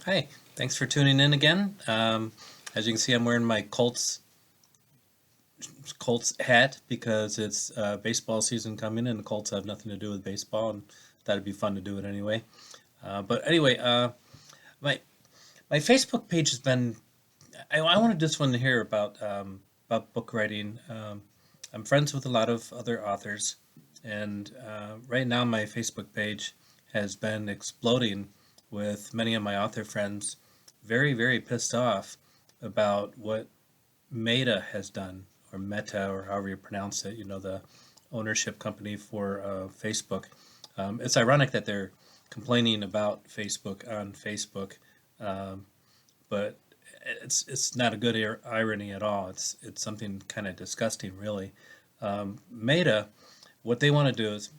Hi, thanks for tuning in again. As you can see, I'm wearing my Colts hat because it's baseball season coming, and the Colts have nothing to do with baseball, and thought it'd be fun to do it anyway. But anyway, my my Facebook page has been. I wanted this one to hear about book writing. I'm friends with a lot of other authors, and right now my Facebook page has been exploding with many of my author friends very pissed off about what Meta has done, or Meta, or however you pronounce it, the ownership company for Facebook. It's ironic that they're complaining about Facebook on Facebook, um, but it's not a good irony at all. It's something kind of disgusting, really. Meta, what they want to do is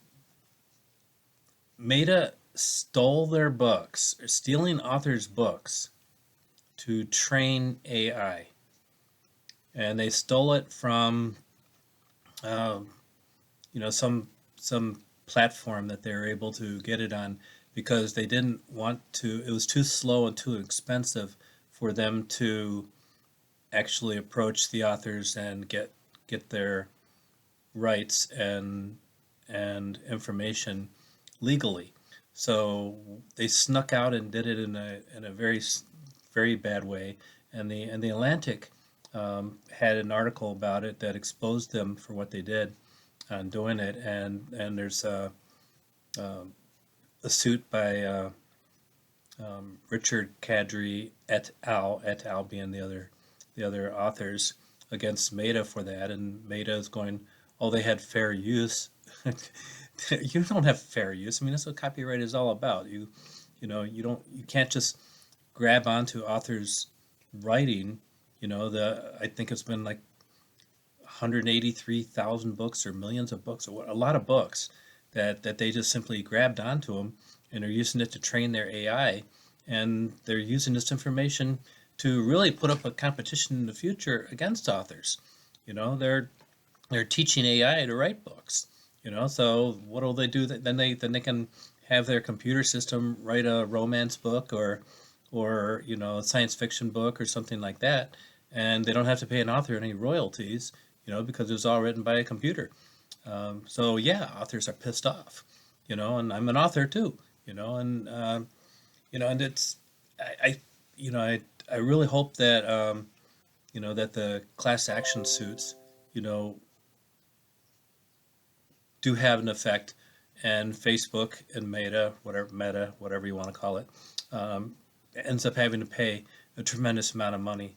Meta stole their books, or stealing authors' books to train AI, and they stole it from um, some platform that they were able to get it on because they didn't want to. It was too slow and too expensive for them to actually approach the authors and get their rights and information legally. So they snuck out and did it in a very bad way. And the Atlantic had an article about it that exposed them for what they did on doing it. And there's a suit by Richard Kadri et al. Being the other authors against Meta for that, and Meta is going, oh, they had fair use. You don't have fair use. I mean, that's what copyright is all about. You can't just grab onto authors' writing. I think it's been like 183,000 books or millions of books, or a lot of books that they just simply grabbed onto them and are using it to train their AI, and they're using this information to really put up a competition in the future against authors. They're teaching AI to write books. So what will they do? Then they can have their computer system write a romance book, or a science fiction book or something like that, and they don't have to pay an author any royalties, because it was all written by a computer. So yeah, authors are pissed off, and I'm an author too, and it's I you know I really hope that that the class action suits, you know, do have an effect, and Facebook and Meta, whatever you want to call it, um, ends up having to pay a tremendous amount of money,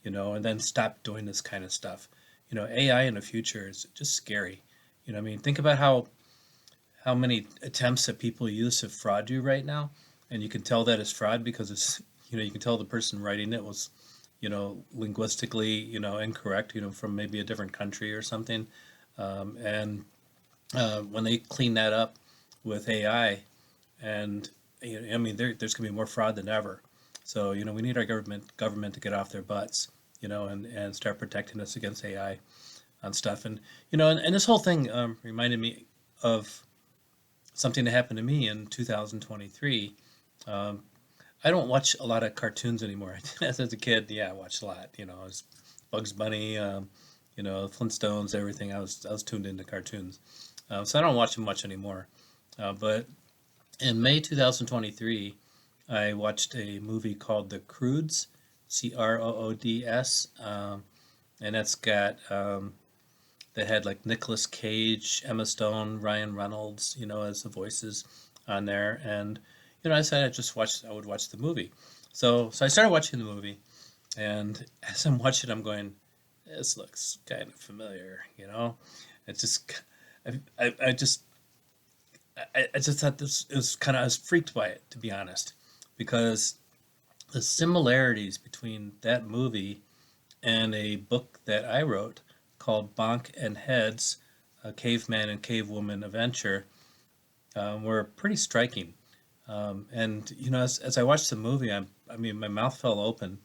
and then stop doing this kind of stuff. AI in the future is just scary. I mean, think about how many attempts that people use to fraud you right now, and you can tell that it's fraud because you can tell the person writing it was, linguistically, incorrect, from maybe a different country or something, and when they clean that up with AI, and I mean, there's going to be more fraud than ever. So we need our government to get off their butts, and start protecting us against AI on stuff. And this whole thing reminded me of something that happened to me in 2023. Um, I don't watch a lot of cartoons anymore. As a kid, yeah, I watched a lot. It was Bugs Bunny, Flintstones, everything. I was tuned into cartoons, so I don't watch them much anymore. But in May 2023, I watched a movie called The Croods, Croods, and that had like Nicolas Cage, Emma Stone, Ryan Reynolds, as the voices on there. And I said I would watch the movie. So I started watching the movie, and as I'm watching, I'm going, this looks kind of familiar. It's just, I just, I just thought this it was kind of, I was freaked by it, to be honest, because the similarities between that movie and a book that I wrote called Bonk and Heads, a Caveman and Cavewoman Adventure, were pretty striking. And as I watched the movie, I mean, my mouth fell open,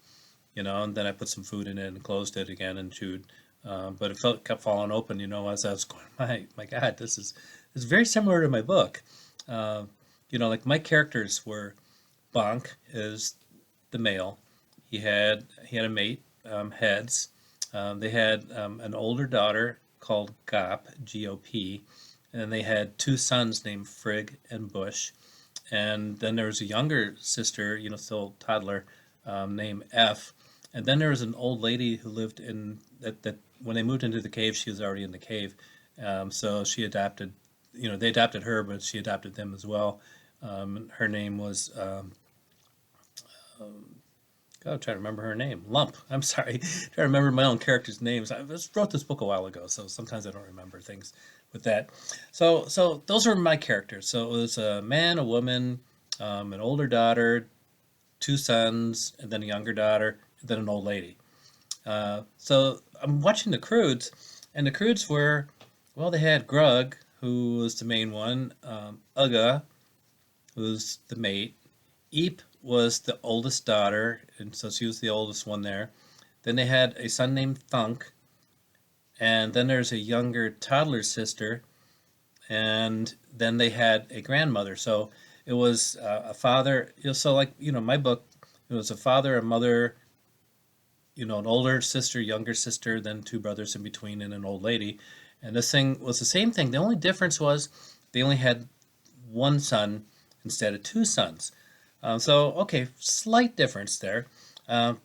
and then I put some food in it and closed it again and chewed. But kept falling open, as I was going. My God, this is very similar to my book. Like my characters were Bonk is the male. He had a mate, Heads. They had an older daughter called Gop, Gop, and then they had two sons named Frigg and Bush. And then there was a younger sister, still toddler, named F. And then there was an old lady who lived in that when they moved into the cave, she was already in the cave. So she adopted, they adopted her, but she adopted them as well. Her name was, I'm trying to remember her name. Lump. I'm sorry. Trying to remember my own characters' names. I just wrote this book a while ago, so sometimes I don't remember things with that. So those were my characters. So it was a man, a woman, an older daughter, two sons, and then a younger daughter, and then an old lady. So I'm watching the Croods, and the Croods were, well, they had Grug, who was the main one, Uga, who was the mate, Eep was the oldest daughter, and so she was the oldest one there. Then they had a son named Thunk, and then there's a younger toddler sister, and then they had a grandmother. So it was a father. So like my book, it was a father, a mother, an older sister, younger sister, then two brothers in between, and an old lady. And this thing was the same thing. The only difference was they only had one son instead of two sons. So okay, slight difference there. Um,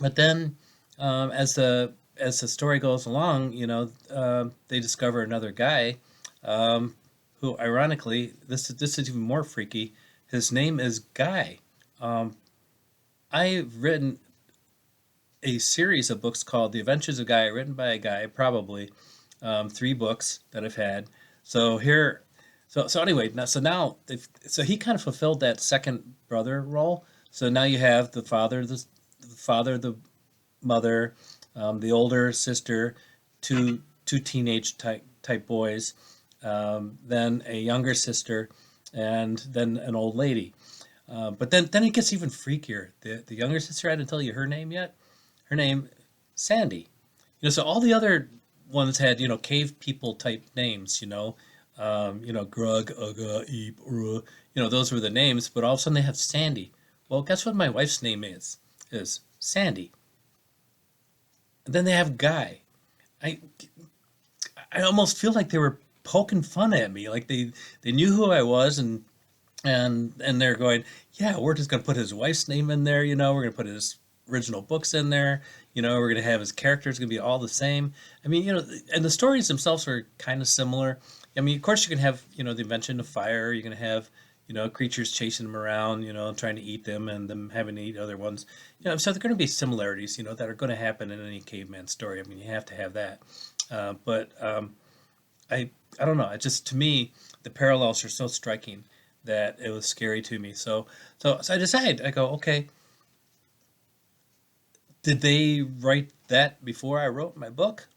but then as the story goes along, they discover another guy who, ironically, this is even more freaky. His name is Guy. Um, I've written a series of books called The Adventures of Guy, written by a guy, probably three books that I've had. So here, so anyway, so he kind of fulfilled that second brother role. So now you have the mother, the older sister, two teenage type boys, then a younger sister, and then an old lady. But then it gets even freakier. The younger sister, I didn't tell you her name yet. Her name, Sandy. So all the other ones had cave people type names. Grug, Ugga, Eep, those were the names. But all of a sudden they have Sandy. Well, guess what my wife's name is Sandy. And then they have Guy. I I almost feel like they were poking fun at me, like they knew who I was, and they're going, yeah, we're just gonna put his wife's name in there, we're gonna put his original books in there, we're gonna have his characters gonna be all the same. I mean, and the stories themselves are kind of similar. I mean, of course, you can have the invention of fire. You're gonna have creatures chasing them around, trying to eat them, and them having to eat other ones. So there are going to be similarities, that are going to happen in any caveman story. I mean, you have to have that. But I don't know. It just, to me, the parallels are so striking that it was scary to me. So I decided. I go, okay. Did they write that before I wrote my book?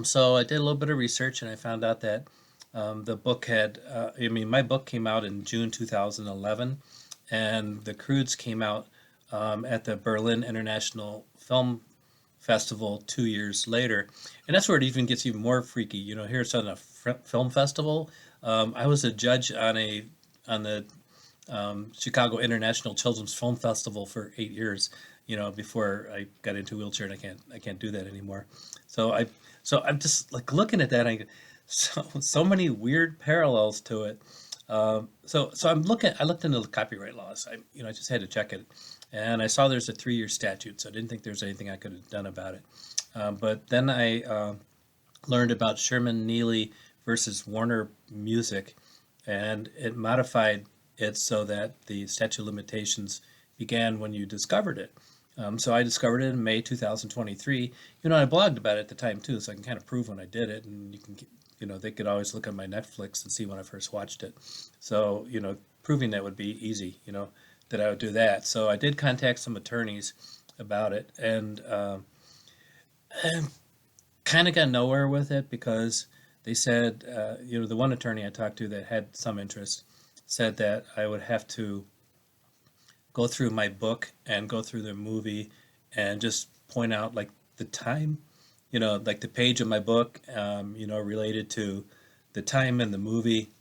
So I did a little bit of research, and I found out that the book had. My book came out in June 2011, and the Croods came out at the Berlin International Film Festival 2 years later, and that's where it even gets even more freaky. Here it's on a film festival. I was a judge on the Chicago International Children's Film Festival for 8 years. Before I got into a wheelchair, and I can't do that anymore. So I'm just like looking at that. So many weird parallels to it. So I looked into the copyright laws. I just had to check it, and I saw there's a 3-year statute. So I didn't think there's anything I could have done about it. But then I learned about Sherman Neely versus Warner Music, and it modified it so that the statute of limitations began when you discovered it. So I discovered it in May 2023. I blogged about it at the time too, so I can kind of prove when I did it, and they could always look on my Netflix and see when I first watched it. So, proving that would be easy, that I would do that. So I did contact some attorneys about it, and kind of got nowhere with it because they said, the one attorney I talked to that had some interest said that I would have to go through my book and go through the movie and just point out like the time, like the page of my book, related to the time in the movie,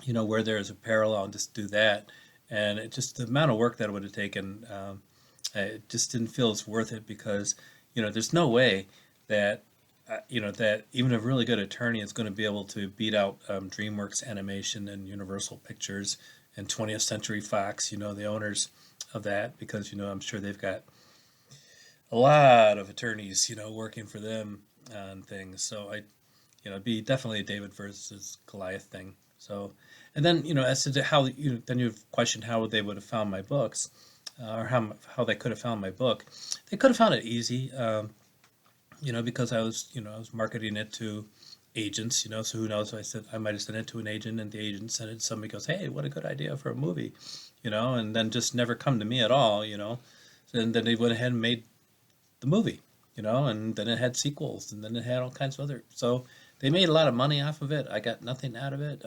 where there's a parallel, and just do that. and it just, the amount of work that it would have taken, it just didn't feel it's worth it, because there's no way that that even a really good attorney is going to be able to beat out DreamWorks Animation and Universal Pictures and 20th Century Fox, the owners of that, because I'm sure they've got a lot of attorneys, working for them on things. So it'd be definitely a David versus Goliath thing. So, and then as to how then you've questioned how they would have found my books, or how they could have found my book. They could have found it easy, because I was marketing it to agents, so who knows? I might have sent it to an agent, and the agent sent it. Somebody goes, "Hey, what a good idea for a movie," and then just never come to me at all, And then they went ahead and made the movie, and then it had sequels, and then it had all kinds of other. So they made a lot of money off of it. I got nothing out of it.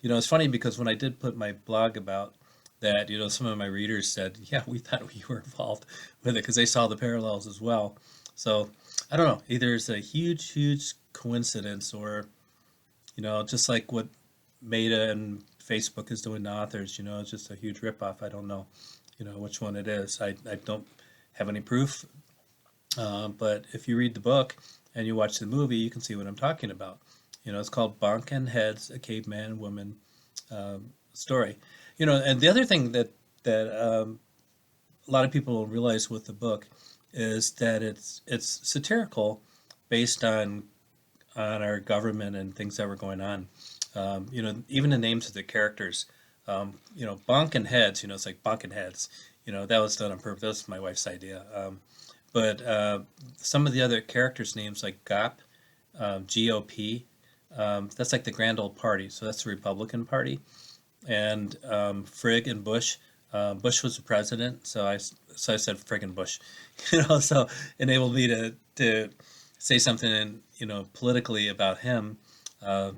It's funny because when I did put my blog about that, some of my readers said, "Yeah, we thought we were involved with it," because they saw the parallels as well. So I don't know. Either it's a huge, huge coincidence, or just like what Meta and Facebook is doing to authors, it's just a huge ripoff. I don't know, which one it is. I don't have any proof, but if you read the book and you watch the movie, you can see what I'm talking about. It's called Bonk and Heads, a Caveman and Woman story. And the other thing that a lot of people don't realize with the book is that it's satirical, based on our government and things that were going on. Even the names of the characters. Bonk and Heads. It's like Bonk and Heads. That was done on purpose. That was my wife's idea. But some of the other characters' names, like GOP, GOP, that's like the Grand Old Party. So that's the Republican Party. And Frig and Bush. Bush was the president, so I said friggin' Bush. So enabled me to say something, politically about him. Uh,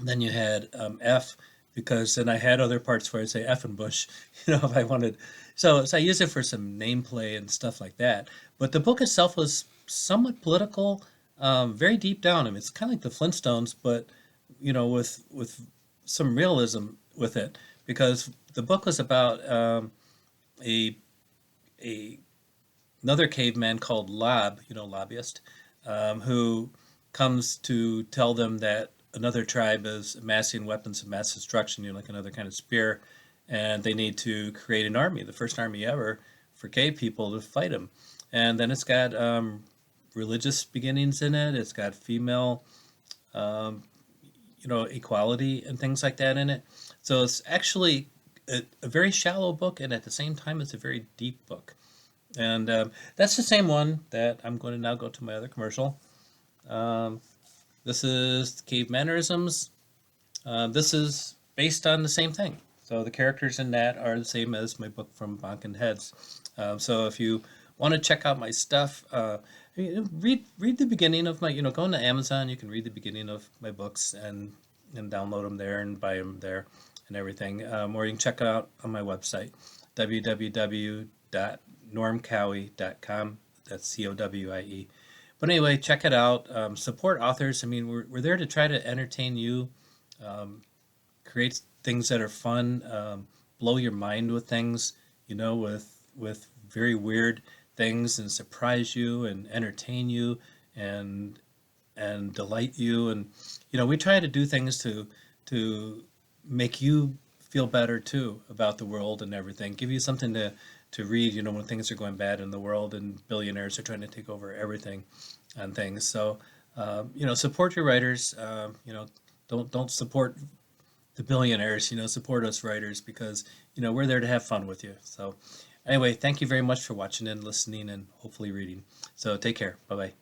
then you had F, because then I had other parts where I say F and Bush, if I wanted. So I used it for some nameplay and stuff like that. But the book itself was somewhat political, very deep down. I mean, it's kind of like the Flintstones, but with some realism with it, because the book was about a a another caveman called Lob, lobbyist, who comes to tell them that another tribe is amassing weapons of mass destruction, like another kind of spear, and they need to create an army, the first army ever for cave people to fight them. And then it's got religious beginnings in it. It's got female, um, equality and things like that in it. So it's actually a very shallow book, and at the same time, it's a very deep book. And that's the same one that I'm going to now go to my other commercial. Um, this is Cave Mannerisms. This is based on the same thing. So the characters in that are the same as my book from Bonk and Heads. So if you want to check out my stuff, read the beginning of my, go into Amazon. You can read the beginning of my books and download them there and buy them there and everything. Or you can check it out on my website, www.normcowie.com. That's COWIE. But anyway, check it out. Support authors. I mean, we're there to try to entertain you, create things that are fun, blow your mind with things, with very weird things, and surprise you and entertain you and delight you. And we try to do things to make you feel better too about the world and everything. Give you something to read, when things are going bad in the world and billionaires are trying to take over everything and things. So, support your writers. Don't support the billionaires. Support us writers, because we're there to have fun with you. So, anyway, thank you very much for watching and listening and hopefully reading. So, take care. Bye bye.